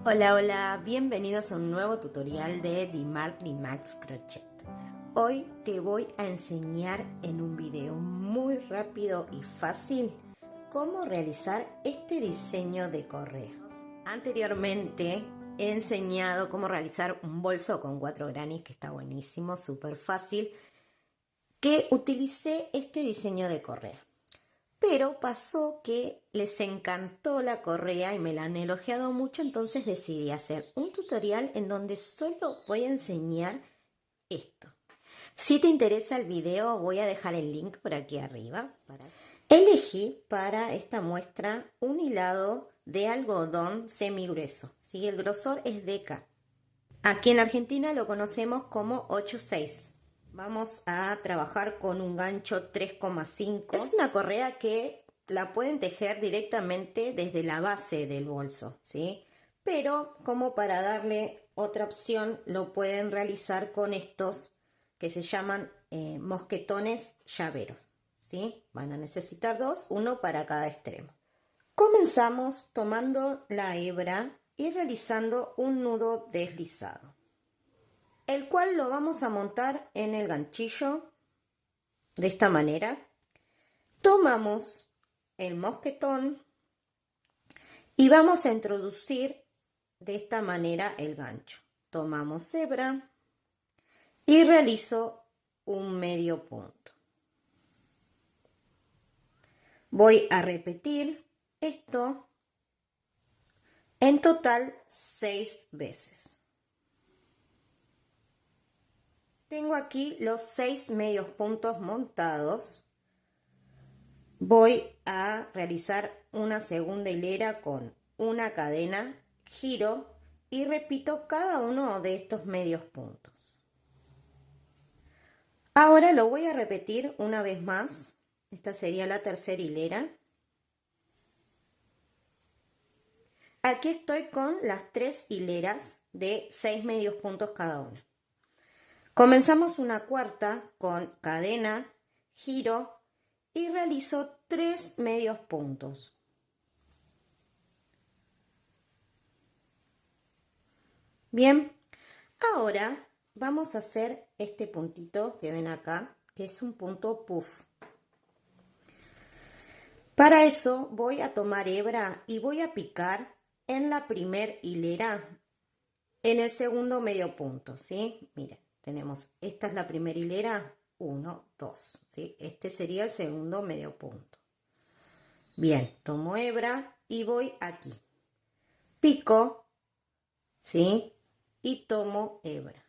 Hola, hola, bienvenidos a un nuevo tutorial de Dimar Max Crochet. Hoy te voy a enseñar en un video muy rápido y fácil cómo realizar este diseño de correas. Anteriormente he enseñado cómo realizar un bolso con 4 granny, que está buenísimo, súper fácil, que utilicé este diseño de correa. Pero pasó que les encantó la correa y me la han elogiado mucho, entonces decidí hacer un tutorial en donde solo voy a enseñar esto. Si te interesa el video, voy a dejar el link por aquí arriba. Elegí para esta muestra un hilado de algodón semigrueso. ¿Sí? El grosor es DK. Aquí en Argentina lo conocemos como 8/6. Vamos a trabajar con un gancho 3,5. Es una correa que la pueden tejer directamente desde la base del bolso, ¿sí? Pero como para darle otra opción, lo pueden realizar con estos que se llaman mosquetones llaveros, ¿sí? Van a necesitar dos, uno para cada extremo. Comenzamos tomando la hebra y realizando un nudo deslizado, el cual lo vamos a montar en el ganchillo de esta manera. Tomamos el mosquetón y vamos a introducir de esta manera el gancho. Tomamos hebra y realizo un medio punto. Voy a repetir esto en total 6 veces. Tengo aquí los 6 medios puntos montados. Voy a realizar una segunda hilera con una cadena, giro y repito cada uno de estos medios puntos. Ahora lo voy a repetir una vez más. Esta sería la tercera hilera. Aquí estoy con las 3 hileras de 6 medios puntos cada una. Comenzamos una cuarta con cadena, giro y realizo 3 medios puntos. Bien, ahora vamos a hacer este puntito que ven acá, que es un punto puff. Para eso voy a tomar hebra y voy a picar en la primer hilera, en el segundo medio punto, ¿sí? Miren, tenemos, esta es la primera hilera, 1, 2, ¿sí? Este sería el segundo medio punto. Bien, tomo hebra y voy aquí. Pico, ¿sí? Y tomo hebra.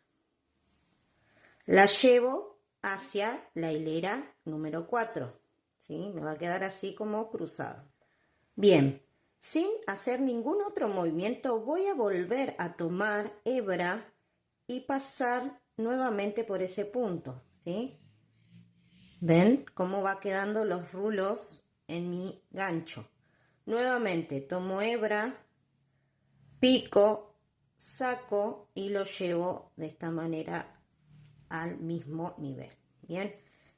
La llevo hacia la hilera número 4, ¿sí? Me va a quedar así como cruzado. Bien, sin hacer ningún otro movimiento voy a volver a tomar hebra y pasar nuevamente por ese punto, ¿sí? ¿Ven cómo va quedando los rulos en mi gancho? Nuevamente tomo hebra, pico, saco y lo llevo de esta manera al mismo nivel. Bien,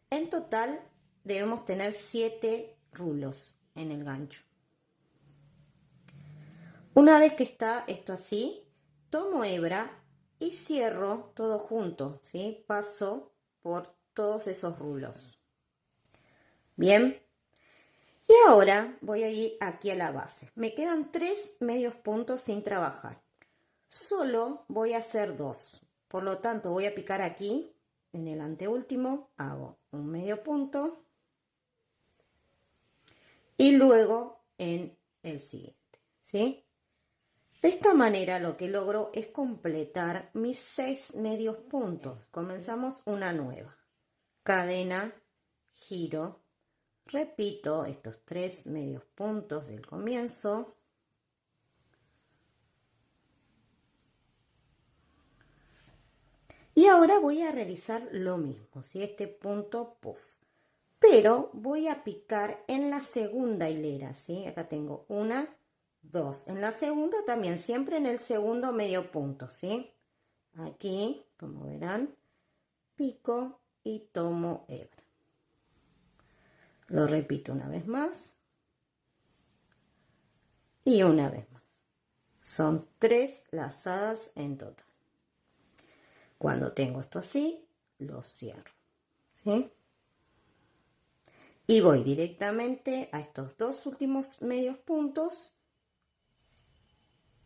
en total debemos tener 7 rulos en el gancho. Una vez que está esto así, tomo hebra y cierro todo junto, ¿sí? Paso por todos esos rulos. Bien, y ahora voy a ir aquí a la base. Me quedan 3 medios puntos sin trabajar. Solo voy a hacer 2. Por lo tanto, voy a picar aquí, en el anteúltimo, hago un medio punto y luego en el siguiente, ¿sí? De esta manera lo que logro es completar mis 6 medios puntos. Comenzamos una nueva. Cadena, giro, repito estos 3 medios puntos del comienzo. Y ahora voy a realizar lo mismo, ¿sí? Este punto puff. Pero voy a picar en la segunda hilera, ¿sí? Acá tengo una, 2. En la segunda también, siempre en el segundo medio punto, ¿sí? Aquí, como verán, pico y tomo hebra. Lo repito una vez más. Y una vez más. Son 3 lazadas en total. Cuando tengo esto así, lo cierro, ¿sí? Y voy directamente a estos 2 últimos medios puntos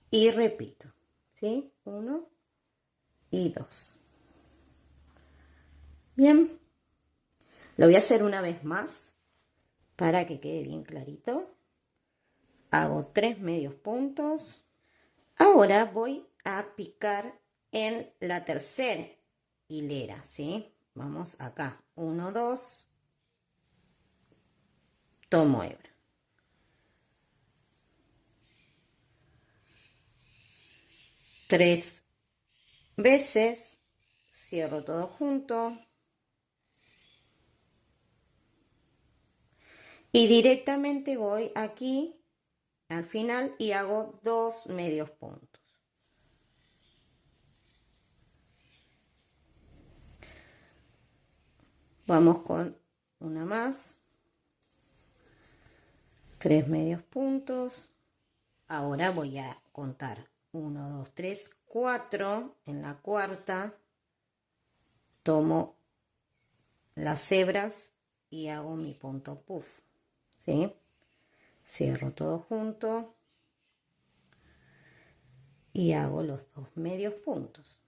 y repito, ¿sí? 1 y 2. Bien, lo voy a hacer una vez más para que quede bien clarito. Hago 3 medios puntos. Ahora voy a picar en la tercera hilera, ¿sí? Vamos acá, 1, 2, tomo hebra. Tres veces, cierro todo junto. Y directamente voy aquí al final y hago 2 medios puntos. Vamos con una más. 3 medios puntos. Ahora voy a contar 1, 2, 3, 4. En la cuarta tomo las hebras y hago mi punto puff, ¿sí? Cierro todo junto y hago los 2 medios puntos.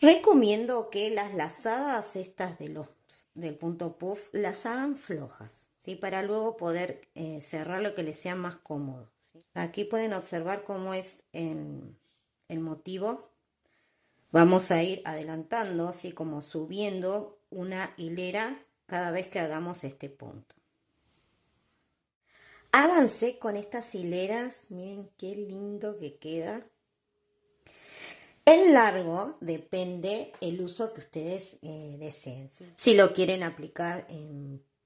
Recomiendo que las lazadas estas del punto puff las hagan flojas, ¿sí? Para luego poder cerrar lo que les sea más cómodo, ¿sí? Aquí pueden observar cómo es el motivo. Vamos a ir adelantando, así como subiendo una hilera cada vez que hagamos este punto. Avancé con estas hileras, miren qué lindo que queda. El largo depende el uso que ustedes deseen. Si lo quieren aplicar,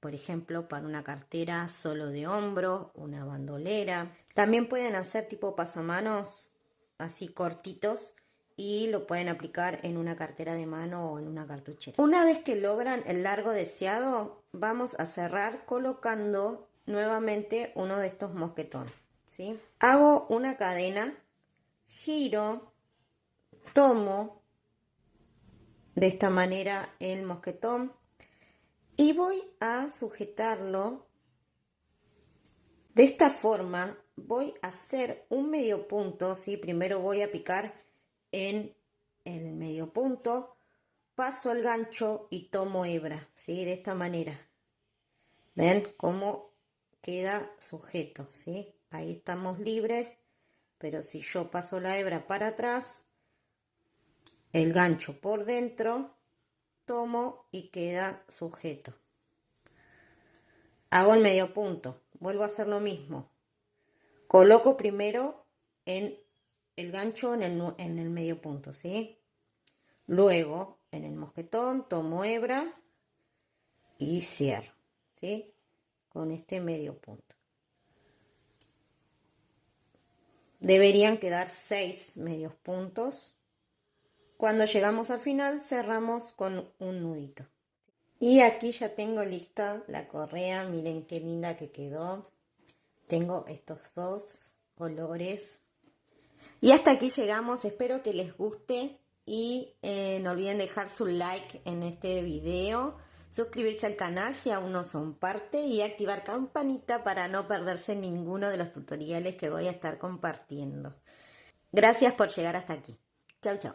por ejemplo, para una cartera solo de hombro, una bandolera. También pueden hacer tipo pasamanos así cortitos y lo pueden aplicar en una cartera de mano o en una cartuchera. Una vez que logran el largo deseado, vamos a cerrar colocando nuevamente uno de estos mosquetones, ¿sí? Hago una cadena, giro, tomo de esta manera el mosquetón y voy a sujetarlo de esta forma. Voy a hacer un medio punto, ¿sí? Primero voy a picar en el medio punto, paso el gancho y tomo hebra, ¿sí? De esta manera. ¿Ven cómo queda sujeto? ¿Sí? Ahí estamos libres, pero si yo paso la hebra para atrás, el gancho por dentro, tomo y queda sujeto. Hago el medio punto, vuelvo a hacer lo mismo. Coloco primero en el gancho en el medio punto, ¿sí? Luego en el mosquetón tomo hebra y cierro, ¿sí? Con este medio punto. Deberían quedar 6 medios puntos. Cuando llegamos al final cerramos con un nudito. Y aquí ya tengo lista la correa, miren qué linda que quedó. Tengo estos 2 colores. Y hasta aquí llegamos, espero que les guste y no olviden dejar su like en este video, suscribirse al canal si aún no son parte y activar campanita para no perderse ninguno de los tutoriales que voy a estar compartiendo. Gracias por llegar hasta aquí. Chau, chau.